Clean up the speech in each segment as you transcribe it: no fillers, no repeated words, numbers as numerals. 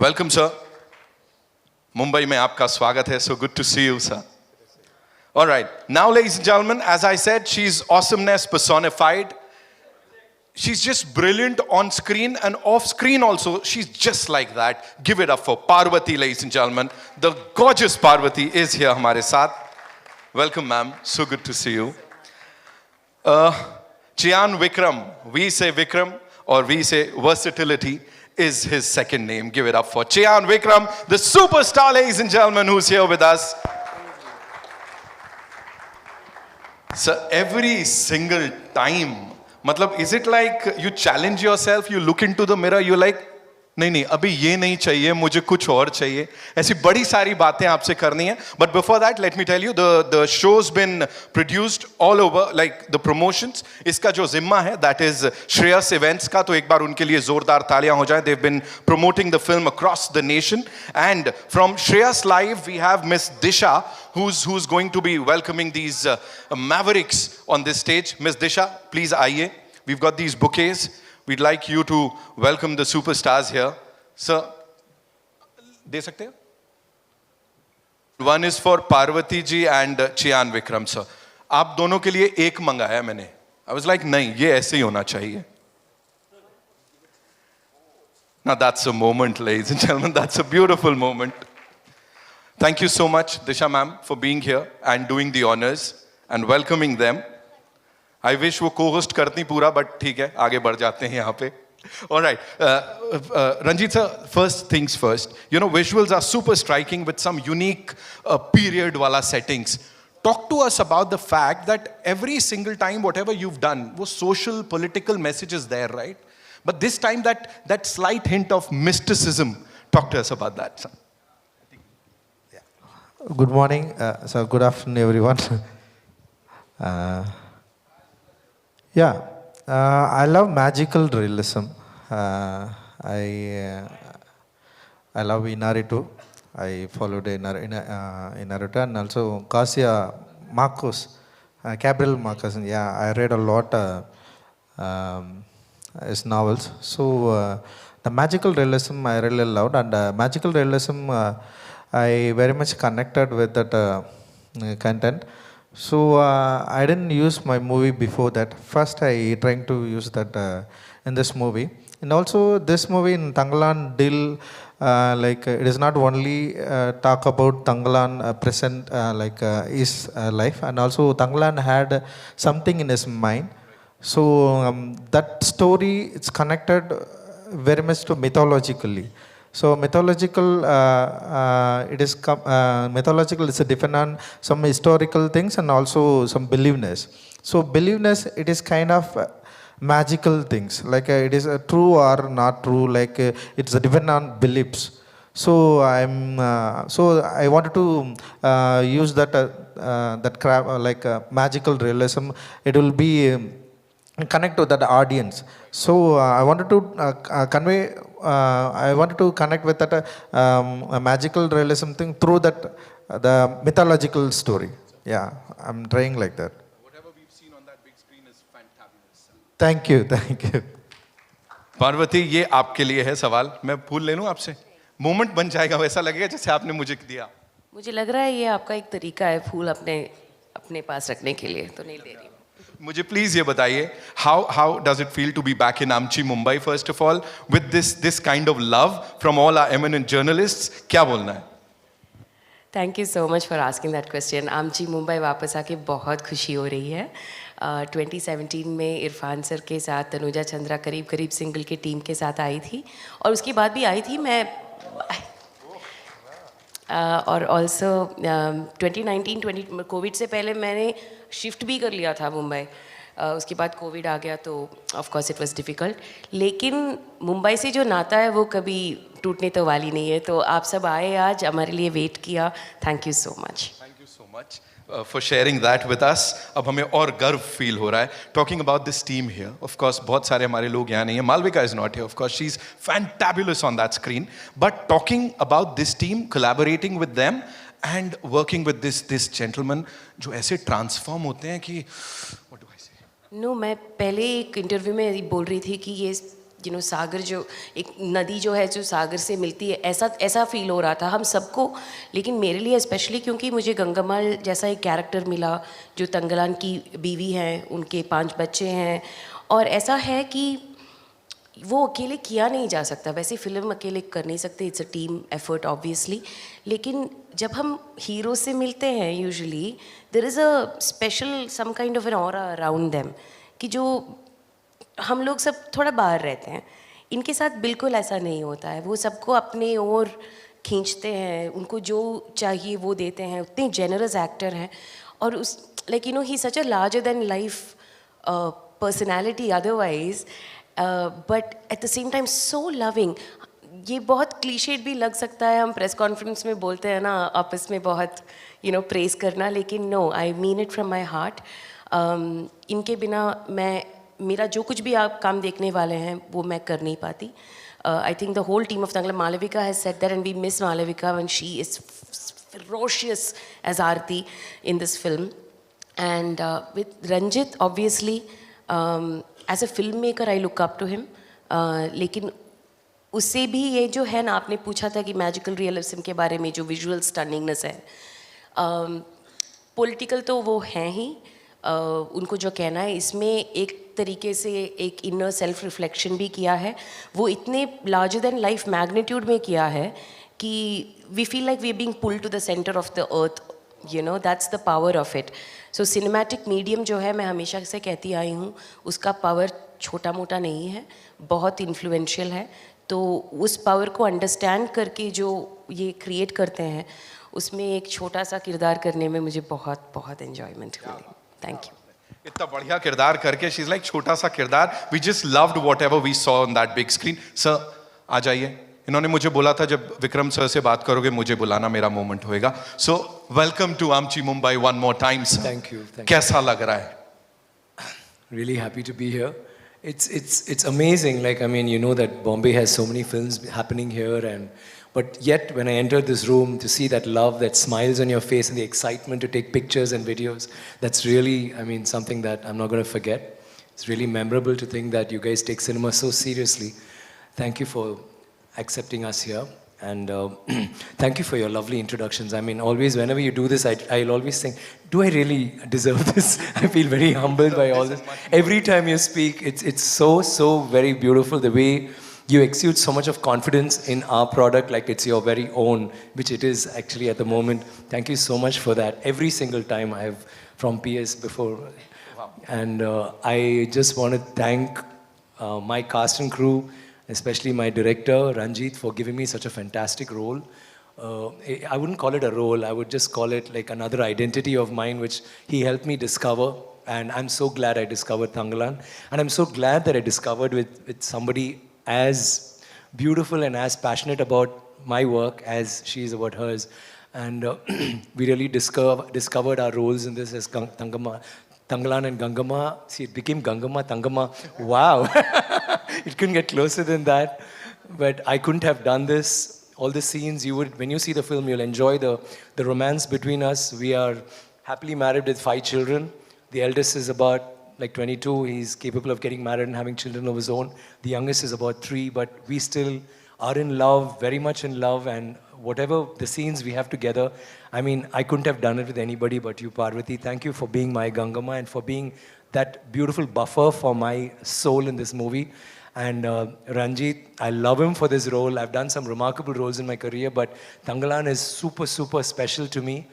Welcome, sir. Mumbai में आपका स्वागत है. So good to see you, sir. All right. Now, ladies and gentlemen, as I said, she's awesomeness personified. She's just brilliant on screen and off screen also. She's just like that. Give it up for Parvati, ladies and gentlemen. The gorgeous Parvati is here हमारे साथ. Welcome, ma'am. So good to see you. Chyan Vikram. We say Vikram or we say versatility is his second name. Give it up for Chyan Vikram, the superstar, ladies and gentlemen, who's here with us. So every single time, matlab, is it like you challenge yourself, you look into the mirror, you're like, नहीं अभी ये नहीं चाहिए, मुझे कुछ और चाहिए. ऐसी बड़ी सारी बातें आपसे करनी है. But before that, let me tell you, the show's been produced all over, like the promotions. इसका जो जिम्मा है, that is Shreyas Events का, तो एक बार उनके लिए जोरदार तालियां हो जाएं. They've been promoting the film across the nation. And from Shreyas Live, we have Miss Disha, who's going to be welcoming these mavericks on this stage. Miss Disha, please आइए. We've got these bouquets. We'd like you to welcome the superstars here. Sir, दे सकते हैं? One is for Parvati ji and Chyan Vikram, sir. आप दोनों के लिए एक मंगाया मैंने. I was like, नहीं, ये ऐसे ही होना चाहिए. Now that's a moment, ladies and gentlemen. That's a beautiful moment. Thank you so much, Disha ma'am, for being here and doing the honors and welcoming them. I wish वो co-host करती पूरा, but ठीक है, आगे बढ़ जाते हैं यहाँ पे. All right, Ranjit sir, first things first. You know, visuals are super striking with some unique period wala settings. Talk to us about the fact that every single time, whatever you've done, was social, political messages there, right? But this time, that slight hint of mysticism. Talk to us about that, sir. Good morning, so good afternoon, everyone. I love magical realism. I love Inaritu. I followed Inaritu and also Garcia Marcos, Gabriel Marcos. Yeah, I read a lot his novels. So the magical realism I really loved, and magical realism I very much connected with that content. So I didn't use my movie before that. First I trying to use that in this movie. And also this movie in Tangalan Dil, it is not only talk about Tangalan present his life, and also Tangalan had something in his mind. So that story it's connected very much to mythologically. So mythological, mythological is a different on some historical things and also some beliefness. So beliefness, it is kind of magical things, like it is true or not true, like it's a different on beliefs. So I wanted to use that magical realism. It will be connect to that audience. So I wanted to convey. I wanted to connect with that a magical realism thing through that the mythological story. Yeah, I'm trying like that. Whatever we've seen on that big screen is fantabulous. Thank you, thank you. Parvati, ये आपके लिए है सवाल. मैं फूल ले लूं आपसे. Moment बन जाएगा, वैसा लगेगा जैसे आपने मुझे दिया. मुझे लग रहा है ये आपका एक तरीका है फूल अपने पास रखने के लिए, तो नहीं ले रही. मुझे प्लीज ये बताइए, how does it feel to be back in Amchi, Mumbai, first of all, with this kind of love from all our eminent journalists? क्या बोलना है? Thank you so much for asking that question. आमची मुंबई वापस आके बहुत खुशी हो रही है. 2017 में इरफान सर के साथ तनुजा चंद्रा करीब सिंगल के टीम के साथ आई थी, और उसके बाद भी आई थी मैं. और ऑल्सो 2019 कोविड से पहले मैंने शिफ्ट भी कर लिया था मुंबई. उसके बाद कोविड आ गया तो of course it was difficult, लेकिन मुंबई से जो नाता है वो कभी टूटने तो वाली नहीं है. तो आप सब आए आज, हमारे लिए वेट किया. Thank you so much. Thank you so much for sharing that with us. अब हमें और गर्व फील हो रहा है. Talking about this team here, of course बहुत सारे हमारे लोग यहाँ नहीं हैं. Malvika is not here, of course she's fantabulous on that screen. But talking about this team, collaborating with them and working with this gentleman जो ऐसे transform होते हैं कि what do I say? मैं पहले एक इंटरव्यू में बोल रही थी कि ये सागर जो एक नदी जो है जो सागर से मिलती है, ऐसा ऐसा फील हो रहा था हम सबको। लेकिन मेरे लिए स्पेशली क्योंकि मुझे गंगामाल जैसा एक कैरेक्टर मिला, जो तंगलान की बीवी हैं, उनके 5 बच्चे हैं, और ऐसा है कि वो अकेले किया नहीं जा सकता। वैसे फिल्म अकेले कर नहीं सकते, it's a team effort obviously. लेकिन जब हम हीरो से मिलते हैं usually there is a special some kind of an aura around them, कि जो हम लोग सब थोड़ा बाहर रहते हैं। इनके साथ बिल्कुल ऐसा नहीं होता है, वो सबको अपने ओर खींचते हैं, उनको जो चाहिए वो देते हैं, उतने जेनरस एक्टर हैं। और उस ही such a larger than life personality otherwise, but at the same time so loving. ये बहुत क्लीशेड भी लग सकता है, हम प्रेस कॉन्फ्रेंस में बोलते हैं ना आपस में बहुत प्रेस करना, लेकिन no, I mean it from my heart. इनके बिना मेरा जो कुछ भी आप काम देखने वाले हैं वो मैं कर नहीं पाती। I think the whole team of Tangla, Malavika has said that, and we miss Malavika when she is ferocious as Aarti in this film. And with Ranjit, obviously, as a filmmaker, I look up to him. लेकिन उससे भी ये जो है ना, आपने पूछा था कि मैजिकल रियलिज्म के बारे में, जो विजुअल स्टनिंगनेस है, पॉलिटिकल तो वो हैं ही, उनको जो कहना है, इसमें एक तरीके से एक इनर सेल्फ रिफ्लेक्शन भी किया है। वो इतने लार्जर देन लाइफ मैग्नीट्यूड में किया है कि we feel like we are being pulled to the centre of the earth, that's the power of it. So cinematic medium जो है, मैं हमेशा से कहती आई हूँ, उसका पावर छोटा मोटा नहीं है, बहुत इन्फ्लुएंशियल है। तो उस पावर को अंडरस्टैंड करके जो ये क्रिएट करते हैं, उसमें एक छोटा सा किरदार करने में मुझे बहुत बहुत एन्जॉयमेंट मिली। Thank you. इतना बढ़िया किरदार करके, शी इज लाइक छोटा सा किरदार, we just loved whatever we saw on that big screen. Sir आ जाइए। इन्होंने मुझे बोला था जब विक्रम सर से बात करोगे मुझे बुलाना, मेरा मोमेंट होएगा। सो वेलकम टू आमची Mumbai one more time sir. Thank you. कैसा लग रहा है? Really happy to be here. It's amazing. Like, I mean, you know that Bombay has so many films happening here, but yet when I entered this room, to see that love, that smiles on your face, and the excitement to take pictures and videos, that's really, I mean, something that I'm not going to forget. It's really memorable to think that you guys take cinema so seriously. Thank you for accepting us here, and thank you for your lovely introductions. I mean, always whenever you do this, I'll always think, do I really deserve this? I feel very humbled by all this. Every time you speak, it's so very beautiful, the way you exude so much of confidence in our product, like it's your very own, which it is actually at the moment. Thank you so much for that. Every single time I have from PS before. Wow. And I just want to thank my cast and crew, especially my director, Ranjit, for giving me such a fantastic role. I wouldn't call it a role, I would just call it like another identity of mine, which he helped me discover. And I'm so glad I discovered Tanglan. And I'm so glad that I discovered with somebody as beautiful and as passionate about my work as she is about hers. And we really discovered our roles in this as Tanglan and Gangama. See, it became Gangama, Tangama. Wow. It couldn't get closer than that. But I couldn't have done this. All the scenes, when you see the film, you'll enjoy the romance between us. We are happily married with 5 children. The eldest is about like 22, he's capable of getting married and having children of his own. The youngest is about 3, but we still are in love, very much in love, and whatever the scenes we have together, I mean, I couldn't have done it with anybody but you, Parvati. Thank you for being my Gangama and for being that beautiful buffer for my soul in this movie. And Ranjit, I love him for this role. I've done some remarkable roles in my career, but Tanglan is super special to me.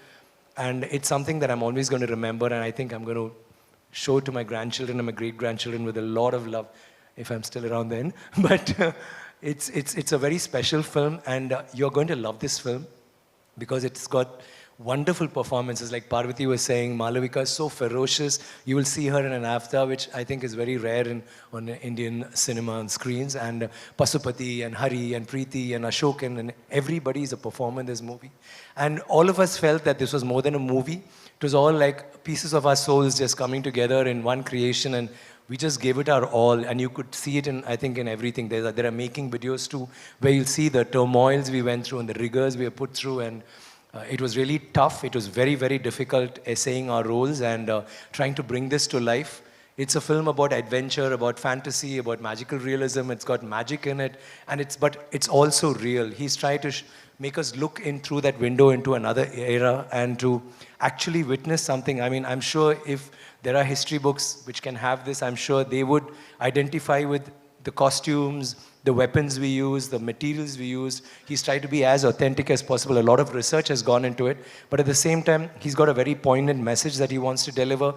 And it's something that I'm always going to remember, and I think I'm going to show to my grandchildren and my great-grandchildren with a lot of love, if I'm still around then. But it's a very special film, and you're going to love this film because it's got wonderful performances. Like Parvati was saying, Malavika is so ferocious. You will see her in an avatar, which I think is very rare on Indian cinema on screens. And Pasupati and Hari and Preeti and Ashokan, and everybody is a performer in this movie. And all of us felt that this was more than a movie. It was all like pieces of our souls just coming together in one creation, and we just gave it our all. And you could see it I think in everything. There are making videos too, where you'll see the turmoils we went through and the rigors we have put through. And it was really tough. It was very difficult essaying our roles and trying to bring this to life It's a film about adventure, about fantasy, about magical realism. It's got magic in it, but it's also real. He's trying to make us look in through that window into another era and to actually witness something. I mean, I'm sure if there are history books which can have this, I'm sure they would identify with the costumes, the weapons we use, the materials we use. He's tried to be as authentic as possible. A lot of research has gone into it, but at the same time, he's got a very poignant message that he wants to deliver,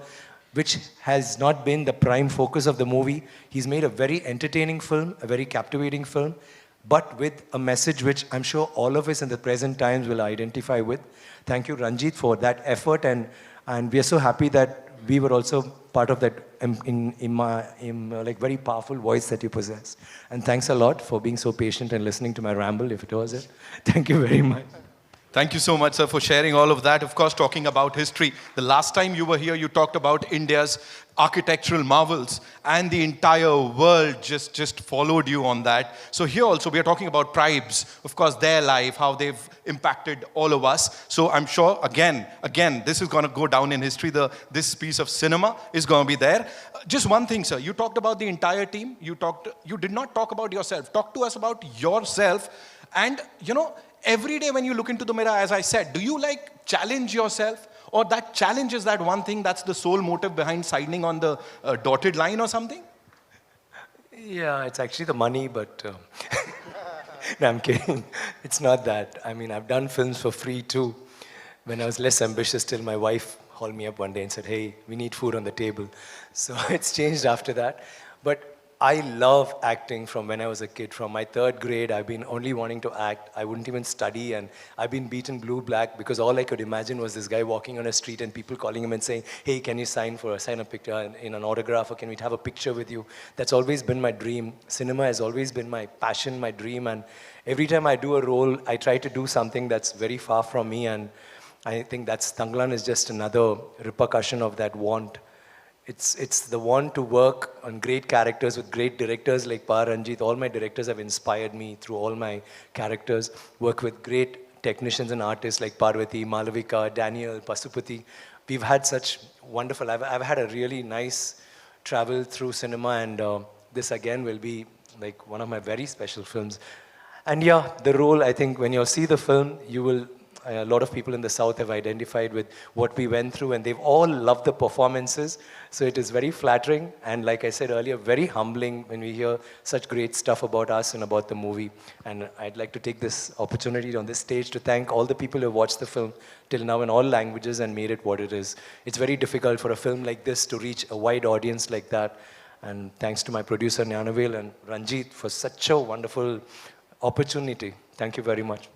which has not been the prime focus of the movie. He's made a very entertaining film, a very captivating film, but with a message which I'm sure all of us in the present times will identify with. Thank you, Ranjit, for that effort, and we are so happy that we were also part of that like very powerful voice that you possess. And thanks a lot for being so patient and listening to my ramble, if it was it. Thank you very much. Thank you so much, sir, for sharing all of that. Of course, talking about history. The last time you were here, you talked about India's architectural marvels, and the entire world just followed you on that. So here also, we are talking about tribes, of course, their life, how they've impacted all of us. So I'm sure, again, this is going to go down in history. This piece of cinema is going to be there. Just one thing, sir. You talked about the entire team. You did not talk about yourself. Talk to us about yourself. And, every day when you look into the mirror, as I said, do you like challenge yourself? Or that challenge is that one thing that's the sole motive behind signing on the dotted line or something? Yeah, it's actually the money, but no, I'm kidding. It's not that. I mean, I've done films for free too. When I was less ambitious, till my wife called me up one day and said, hey, we need food on the table. So it's changed after that. But I love acting from when I was a kid. From my 3rd grade, I've been only wanting to act. I wouldn't even study, and I've been beaten blue, black, because all I could imagine was this guy walking on a street and people calling him and saying, hey, can you sign a picture in an autograph, or can we have a picture with you? That's always been my dream. Cinema has always been my passion, my dream, and every time I do a role, I try to do something that's very far from me, and I think that's Tanglan is just another repercussion of that want. It's the want to work on great characters with great directors like Pa Ranjit. All my directors have inspired me through all my characters. Work with great technicians and artists like Parvati, Malavika, Daniel, Pasupati. We've had such wonderful, I've had a really nice travel through cinema, and this again will be like one of my very special films. And yeah, the role, I think when you'll see the film, you will, a lot of people in the South have identified with what we went through, and they've all loved the performances. So it is very flattering, and like I said earlier, very humbling when we hear such great stuff about us and about the movie. And I'd like to take this opportunity on this stage to thank all the people who have watched the film till now in all languages and made it what it is. It's very difficult for a film like this to reach a wide audience like that. And thanks to my producer Nyanavel and Ranjit for such a wonderful opportunity. Thank you very much.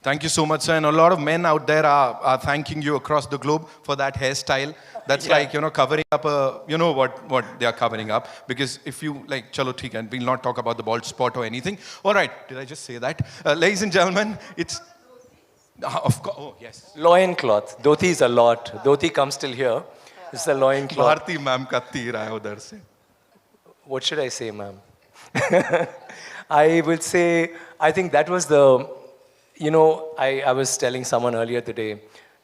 Thank you so much, sir. And a lot of men out there are thanking you across the globe for that hairstyle. That's like, covering up what they are covering up. Because if you, like, chalo theek hai, we'll not talk about the bald spot or anything. All right, did I just say that? Ladies and gentlemen, it's, of course, oh, yes. Loin cloth. Dhoti is a lot. Dhoti comes till here. It's the loin cloth. Bharti ma'am ka teer aaya udhar se. What should I say, ma'am? I would say, I think that was the, I was telling someone earlier today,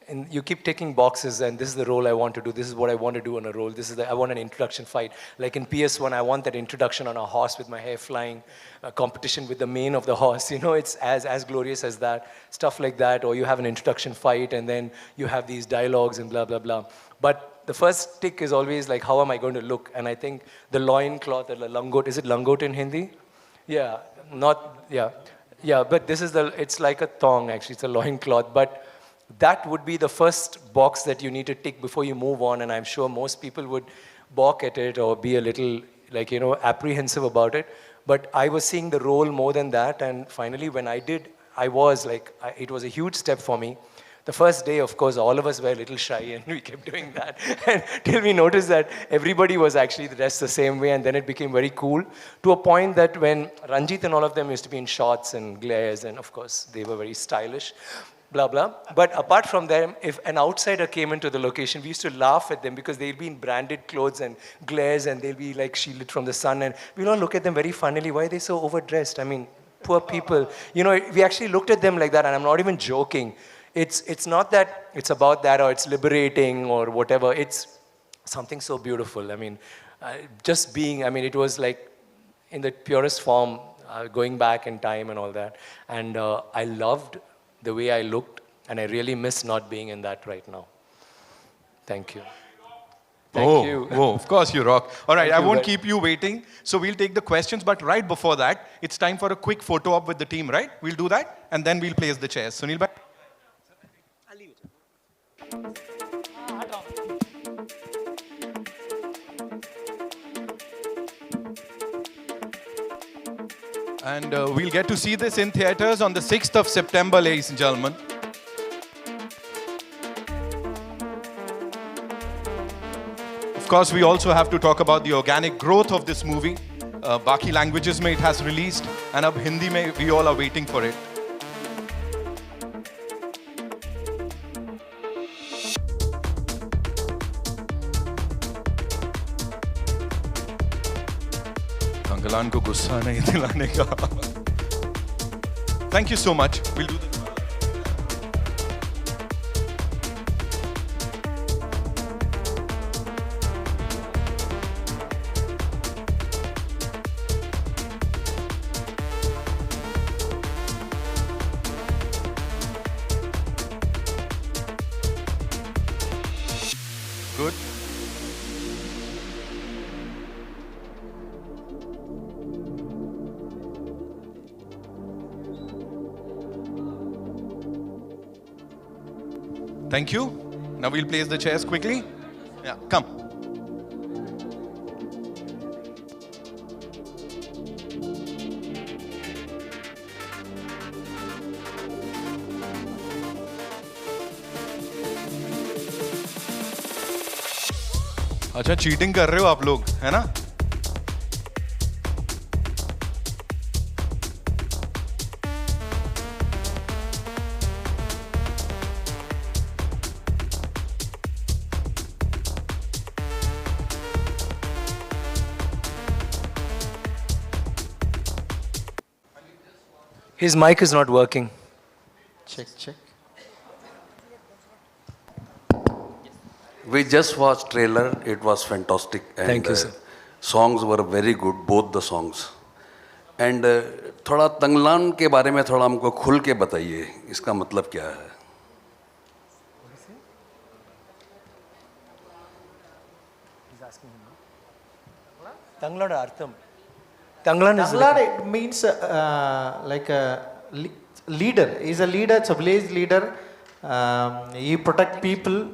and you keep ticking boxes, and this is the role I want to do, this is what I want to do on a role, I want an introduction fight. Like in PS1, I want that introduction on a horse with my hair flying, a competition with the mane of the horse, it's as glorious as that, stuff like that, or you have an introduction fight, and then you have these dialogues and blah, blah, blah. But the first tick is always like, how am I going to look? And I think the loin cloth, or the langot, is it langot in Hindi? Yeah, but this is it's like a thong actually, it's a loin cloth, but that would be the first box that you need to tick before you move on, and I'm sure most people would balk at it or be a little, apprehensive about it, but I was seeing the role more than that, and finally when I did, it was a huge step for me. The first day, of course, all of us were a little shy and we kept doing that until we noticed that everybody was actually dressed the same way, and then it became very cool to a point that when Ranjit and all of them used to be in shorts and glares, and of course they were very stylish, blah, blah. But apart from them, if an outsider came into the location, we used to laugh at them because they'd be in branded clothes and glares, and they'll be like shielded from the sun, and we'll all look at them very funnily. Why are they so overdressed? I mean, poor people. We actually looked at them like that, and I'm not even joking. It's not that it's about that or it's liberating or whatever. It's something so beautiful. I mean, just being, I mean, it was like in the purest form, going back in time and all that. And I loved the way I looked, and I really miss not being in that right now. Thank you. Thank you. Oh, of course you rock. All right, Thank I you won't very- keep you waiting. So we'll take the questions, but right before that, it's time for a quick photo op with the team, right? We'll do that, and then we'll place the chairs. Sunil bhai? And we'll get to see this in theaters on the 6th of September, ladies and gentlemen. Of course, we also have to talk about the organic growth of this movie. Baki languages mein it has released, and ab Hindi mein we all are waiting for it. Tangalan ko gussa nahi dilane ka. Thank you so much. We'll do this. Good. Thank you. Now we'll place the chairs quickly. Yeah, come. अच्छा cheating कर रहे हो आप लोग है ना His mic is not working. Check, check. We just watched trailer. It was fantastic. And, Thank you, sir. Songs were very good, both the songs. And थोड़ा तंगलान के बारे में थोड़ा हमको खुल के बताइए. इसका मतलब क्या है? Tanglan Artham. Tanglan is Tanglar, it means like a leader. He's a leader, it's a village leader. He protect people,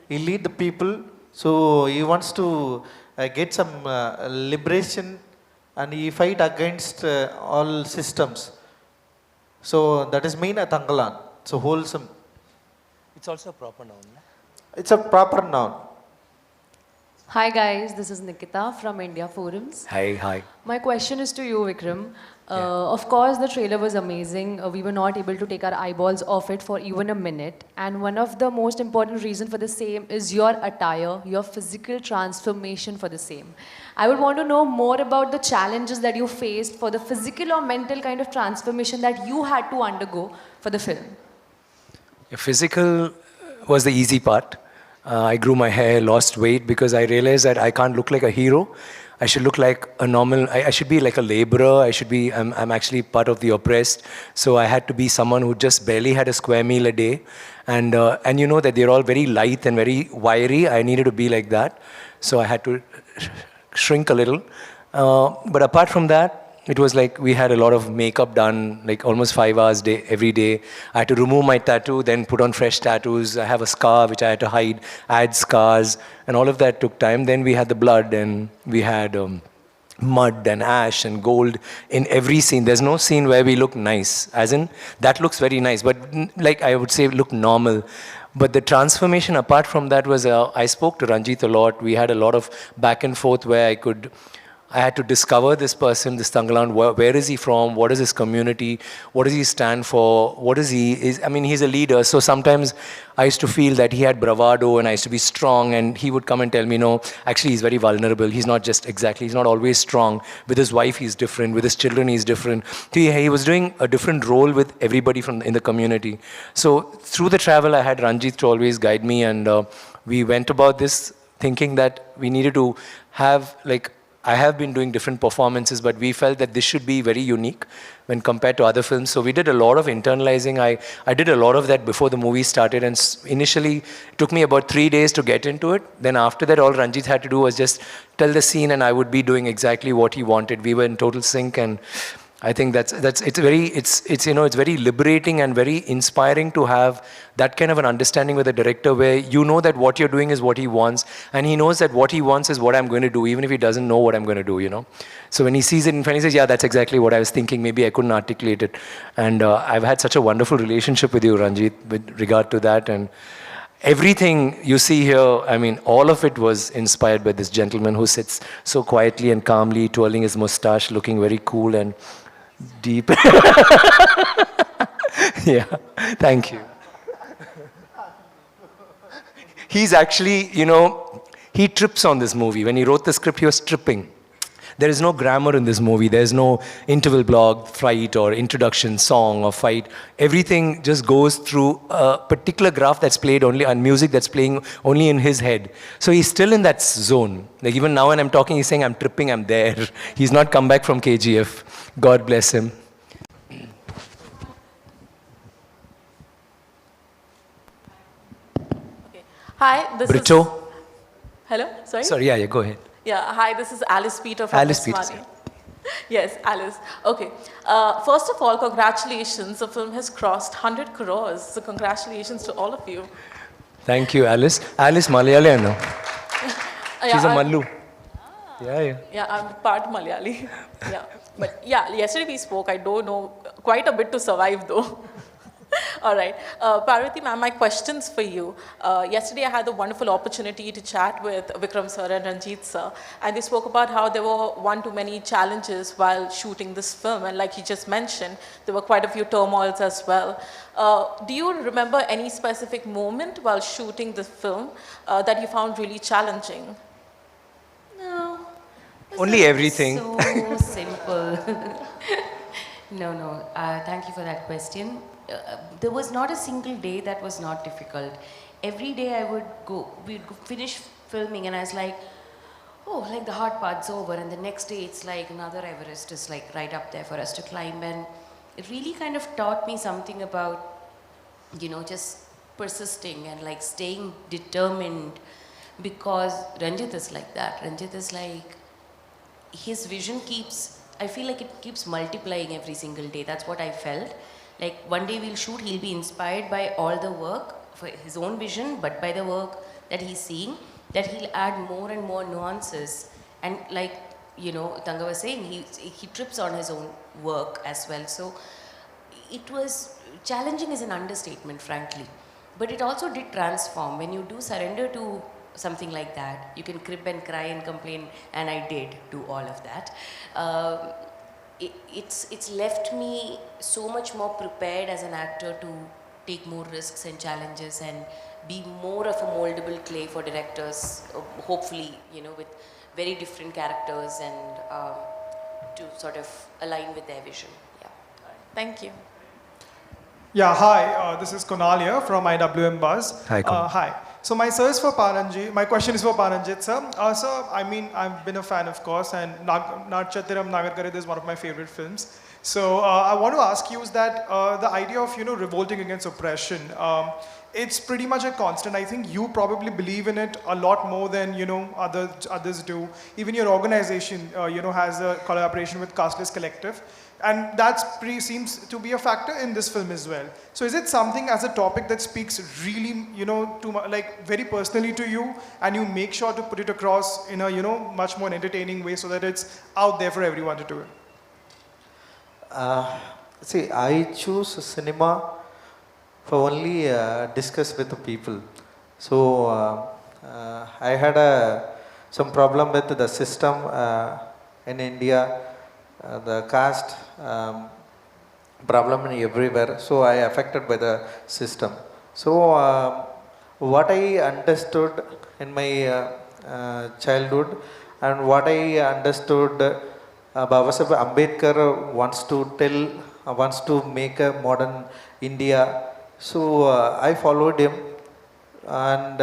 he lead the people. So he wants to get some liberation and he fight against all systems. So that is mean a Tangalan. So wholesome. It's also a proper noun. It's a proper noun. Hi guys, this is Nikita from India Forums. Hi. My question is to you, Vikram. Of course, the trailer was amazing. We were not able to take our eyeballs off it for even a minute. And one of the most important reasons for the same is your attire, your physical transformation for the same. I would want to know more about the challenges that you faced for the physical or mental kind of transformation that you had to undergo for the film. Physical was the easy part. I grew my hair, lost weight because I realized that I can't look like a hero. I should look like a normal, I should be like a laborer. I'm actually part of the oppressed. So I had to be someone who just barely had a square meal a day. And you know that they're all very light and very wiry. I needed to be like that. So I had to shrink a little. But apart from that, it was like we had a lot of makeup done, like almost 5 hours every day. I had to remove my tattoo, then put on fresh tattoos. I have a scar which I had to hide, add scars, and all of that took time. Then we had the blood, and we had mud and ash and gold in every scene. There's no scene where we look nice, as in that looks very nice, but like I would say look normal. But the transformation apart from that was, I spoke to Ranjit a lot. We had a lot of back and forth where I had to discover this person, this Tangalan, where is he from, what is his community, what does he stand for, he's a leader, so sometimes I used to feel that he had bravado and I used to be strong, and he would come and tell me, no, actually he's very vulnerable, he's not always strong, with his wife he's different, with his children he's different. He was doing a different role with everybody in the community. So through the travel I had Ranjit to always guide me, and we went about this thinking that we needed to have, like, I have been doing different performances, but we felt that this should be very unique when compared to other films. So we did a lot of internalizing. I did a lot of that before the movie started, and initially it took me about 3 days to get into it. Then after that, all Ranjit had to do was just tell the scene, and I would be doing exactly what he wanted. We were in total sync, and I think it's very liberating and very inspiring to have that kind of an understanding with a director, where you know that what you're doing is what he wants, and he knows that what he wants is what I'm going to do, even if he doesn't know what I'm going to do, you know. So when he sees it in front, he says, yeah, that's exactly what I was thinking. Maybe I couldn't articulate it. And I've had such a wonderful relationship with you, Ranjit, with regard to that. And everything you see here, I mean, all of it was inspired by this gentleman who sits so quietly and calmly, twirling his mustache, looking very cool and deep. Yeah, thank you. He's actually, you know, he trips on this movie. When he wrote the script, he was tripping. There is no grammar in this movie. There's no interval block, fight, or introduction, song, or fight. Everything just goes through a particular graph that's played only on music that's playing only in his head. So he's still in that zone. Like even now when I'm talking, he's saying, I'm tripping, I'm there. He's not come back from KGF. God bless him. Hi, this Brito. is... Hello? Sorry? Sorry, yeah, go ahead. Yeah, hi, this is Alice Peter from Alice Miss Peter. Money. Yes, Alice. Okay. First of all, congratulations. The film has crossed 100 crores. So congratulations to all of you. Thank you, Alice. Alice Malayali, I know. She's a Mallu. Yeah. Yeah, I'm part Malayali. Yeah. But yeah, yesterday we spoke. I don't know quite a bit to survive though. All right. Parvati ma'am, my questions for you. Yesterday I had the wonderful opportunity to chat with Vikram sir and Ranjit sir, and they spoke about how there were one too many challenges while shooting this film, and like you just mentioned, there were quite a few turmoils as well. Do you remember any specific moment while shooting this film that you found really challenging? No. Only everything. So simple. No. Thank you for that question. There was not a single day that was not difficult. Every day we'd finish filming and I was like, oh, like the hard part's over, and the next day it's like another Everest is like right up there for us to climb. And it really kind of taught me something about, you know, just persisting and like staying determined, because Ranjit is like that. Ranjit is like, his vision I feel like it keeps multiplying every single day. That's what I felt. Like one day we'll shoot, he'll be inspired by all the work for his own vision, but by the work that he's seeing, that he'll add more and more nuances. And like, you know, Tanga was saying, he trips on his own work as well. So it was challenging is an understatement, frankly. But it also did transform. When you do surrender to something like that, you can crib and cry and complain, and I did do all of that. It's left me so much more prepared as an actor to take more risks and challenges and be more of a moldable clay for directors, hopefully, you know, with very different characters and to sort of align with their vision. Yeah. Thank you. Yeah, hi, this is Kunal here from IWM Buzz. Hi, Kunal. Hi. So my question is for Paranjit sir. Sir, I mean, I've been a fan, of course, and Natchathiram Nagarkare is one of my favorite films. So I want to ask you is that the idea of, you know, revolting against oppression, it's pretty much a constant. I think you probably believe in it a lot more than, you know, others do. Even your organization, you know, has a collaboration with Casteless Collective. And that seems to be a factor in this film as well. So is it something as a topic that speaks really, you know, like very personally to you, and you make sure to put it across in a, you know, much more entertaining way so that it's out there for everyone to do it? See, I choose cinema for only discuss with the people. So I had some problem with the system in India. The caste problem everywhere, so I affected by the system. So what I understood in my childhood and what I understood, Babasaheb Ambedkar wants to make a modern India. So I followed him, and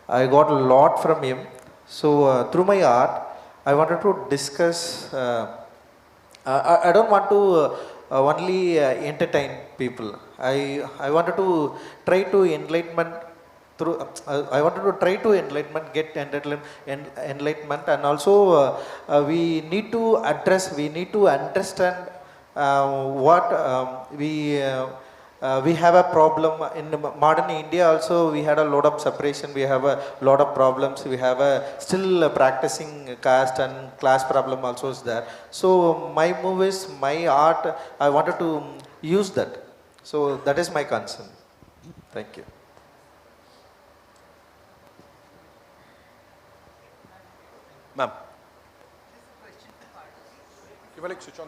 I got a lot from him. So through my art, I wanted to discuss. I don't want to only entertain people. I wanted to try to enlightenment through. I wanted to try to enlightenment, get enlightenment, and also we need to address. We need to understand what we have a problem in modern India. Also, we had a lot of separation. We have a lot of problems. We have a still practicing caste and class problem also is there. So my movies, my art, I wanted to use that. So that is my concern. Thank you. Ma'am. Switch on.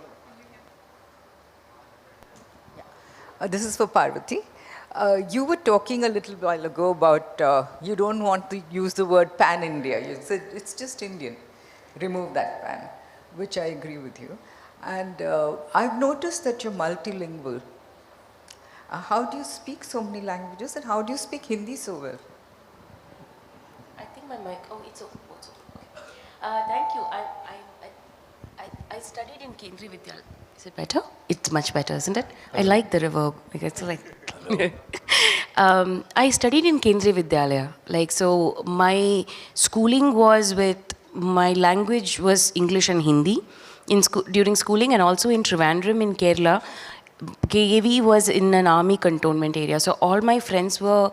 This is for Parvati. You were talking a little while ago about you don't want to use the word pan-India. You said it's just Indian. Remove that pan, which I agree with you. And I've noticed that you're multilingual. How do you speak so many languages, and how do you speak Hindi so well? I think my mic. Oh, it's okay. Thank you. I studied in Kendriya Vidyalaya. Is it better? It's much better, isn't it? I like the reverb. Like it's like. I studied in Kendriya Vidyalaya. Like so, my schooling was with my language was English and Hindi during schooling, and also in Trivandrum in Kerala. KAV was in an army cantonment area, so all my friends were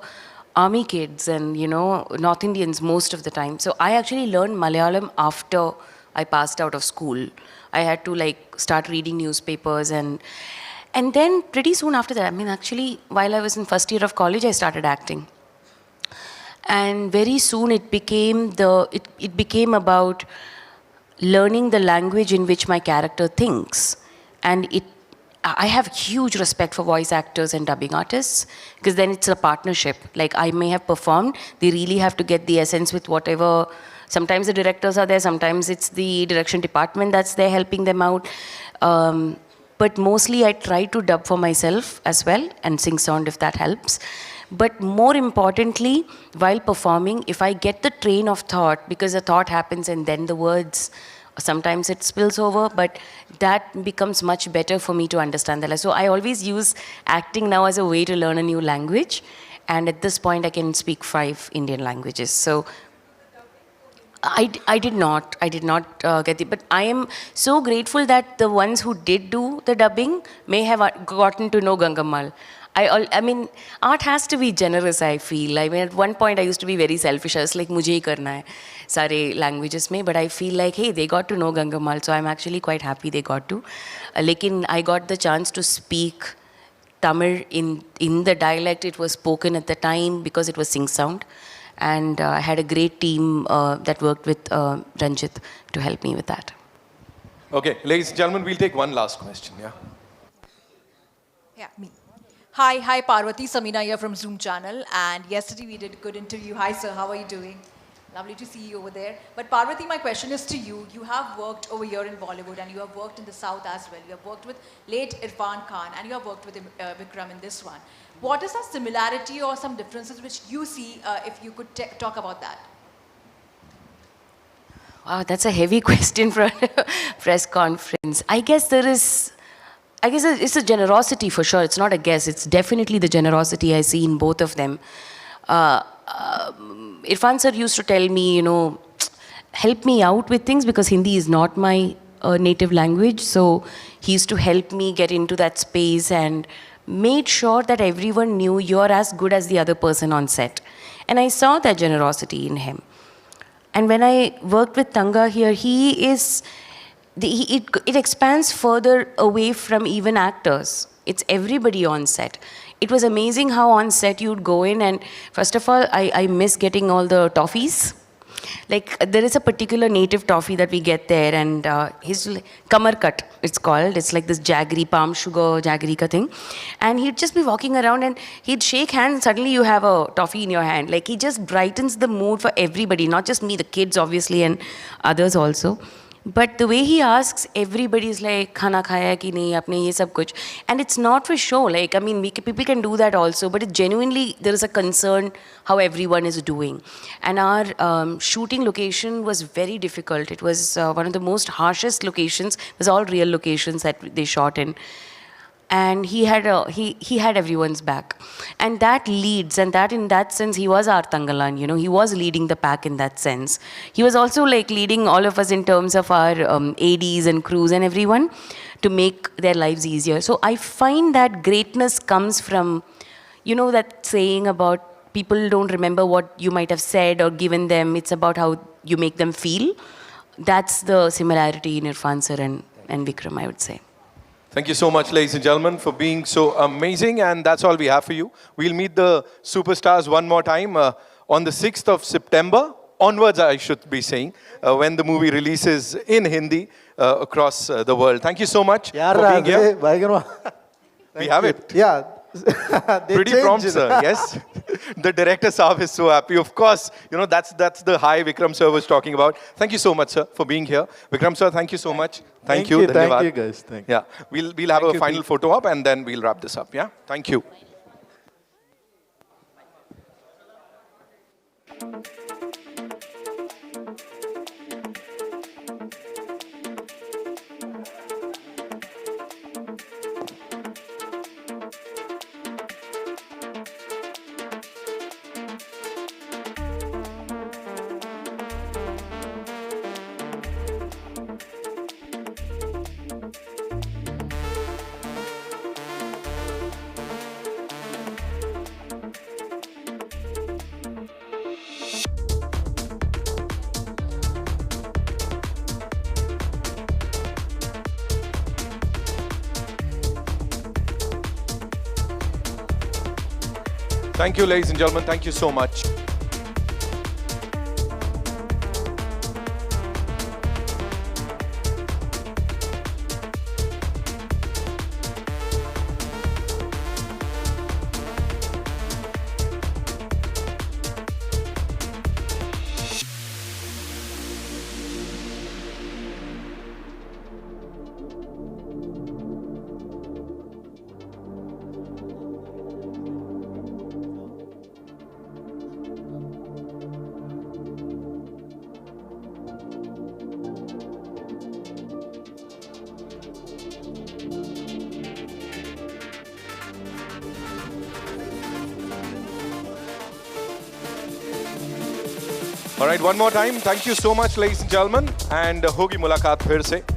army kids and North Indians most of the time. So I actually learned Malayalam after I passed out of school. I had to start reading newspapers and then pretty soon after that, actually while I was in first year of college, I started acting. And very soon it became it became about learning the language in which my character thinks. And I have huge respect for voice actors and dubbing artists, because then it's a partnership. Like I may have performed, they really have to get the essence with whatever. Sometimes the directors are there, sometimes it's the direction department that's there helping them out. But mostly I try to dub for myself as well and sing sound if that helps. But more importantly, while performing, if I get the train of thought, because a thought happens and then the words, sometimes it spills over, but that becomes much better for me to understand the. So I always use acting now as a way to learn a new language. And at this point, I can speak 5 Indian languages. So I did not get it, but I am so grateful that the ones who did do the dubbing may have gotten to know Gangammal. I mean, art has to be generous, I feel. I mean, at one point I used to be very selfish. I was like, mujhe hi karna hai, sare languages mein. But I feel like, hey, they got to know Gangammal, so I'm actually quite happy they got to. Lekin I got the chance to speak Tamil in the dialect it was spoken at the time, because it was sing sound. And I had a great team that worked with Ranjit to help me with that. Okay, ladies and gentlemen, we'll take one last question, yeah? Yeah, me. Hi, Parvati, Samina here from Zoom channel. And yesterday we did a good interview. Hi, sir, how are you doing? Lovely to see you over there. But Parvati, my question is to you. You have worked over here in Bollywood, and you have worked in the South as well. You have worked with late Irfan Khan, and you have worked with Vikram in this one. What is the similarity or some differences which you see, if you could talk about that? Wow, that's a heavy question for a press conference. I guess it's a generosity for sure. It's not a guess. It's definitely the generosity I see in both of them. Irfan sir used to tell me, help me out with things, because Hindi is not my native language. So he used to help me get into that space and made sure that everyone knew you're as good as the other person on set. And I saw that generosity in him. And when I worked with Tanga here, it expands further away from even actors. It's everybody on set. It was amazing how on set you'd go in, and first of all, I miss getting all the toffees. Like there is a particular native toffee that we get there, and his kamar cut, it's called. It's like this jaggery, palm sugar jaggery ka thing. And he'd just be walking around and he'd shake hands, and suddenly you have a toffee in your hand. Like he just brightens the mood for everybody, not just me, the kids obviously, and others also. But the way he asks, everybody is like, "Khana khaya ki nahi? Aapne ye sab kuch?" And it's not for show. Like, I mean, people can do that also, but it genuinely, there is a concern how everyone is doing. And our shooting location was very difficult. It was one of the most harshest locations. It was all real locations that they shot in. And he had everyone's back, and that leads, and that in that sense he was our Tangalan, you know, he was leading the pack in that sense. He was also like leading all of us in terms of our ADs and crews and everyone to make their lives easier. So I find that greatness comes from, you know, that saying about people don't remember what you might have said or given them, it's about how you make them feel. That's the similarity in Irfan sir and Vikram, I would say. Thank you so much, ladies and gentlemen, for being so amazing. And that's all we have for you. We'll meet the superstars one more time on the 6th of September. Onwards, I should be saying, when the movie releases in Hindi across the world. Thank you so much for being here. We have it. Yeah. Pretty prompt, sir. Yes. The director Saab is so happy. Of course, you know, that's the high Vikram sir was talking about. Thank you so much, sir, for being here. Vikram sir, thank you so much. Thank you. Thank Dhanyavad. you, guys. Thank you. Yeah. We'll have a final photo up and then we'll wrap this up. Yeah. Thank you. Thank you, ladies and gentlemen. Thank you so much. All right, one more time. Thank you so much, ladies and gentlemen. And hogi mulaqat phir se.